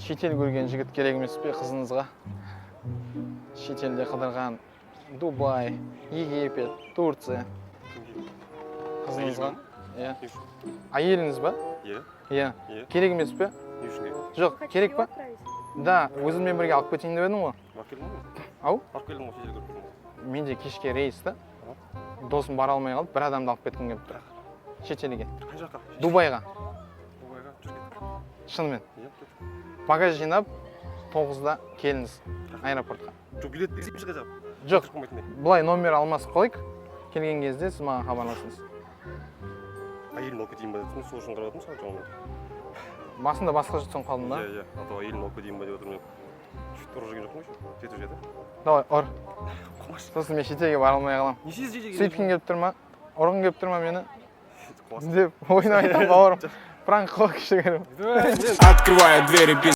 Шетел көрген жігіт керек емес пе қызыңызға? Шетелде қыдырған Дубай, Египет, Турция. Қызыңызға? Иә. Әйеліңіз ба? Иә. Керек емес пе? Жоқ, керек па? Да, өзіммен бірге алып кетейін деп едім ғой. Ау? Алып келдім ғой шетелге көріп. Менде кешке рейс та. Досым бара алмай қалып, бір адамды алып кеткім келіп тұр. Шетелге. Қай жаққа? Дубайға. Дубайға жүріп. Шынымен. Багаж жинап, 9-да келіңіз аэропортқа. Жоқ, билет берсем шыға жап. Жоқ, бұлай номер алмасып қойық. Келген кезде сіз маған хабарласыңыз. Әйелін алып кетейін ба дедім, сол үшін қарадым саған жоғын. Басында басқа жұрттан қалдым да? Иә. Атау әйелін алып кетейін ба деп отырмын. Шүт ұры жүрген жоқпын ғой, жетіп жеді. Давай, ұр. Сосын мен шетелге бара алмай қалам. Неше жетеге? Сөйткің келіп тұр ма? Ұрғың келіп тұр ма мені? Деп ойнап айтам, бауырым. Пранк қой кішігірім. Открывая двери без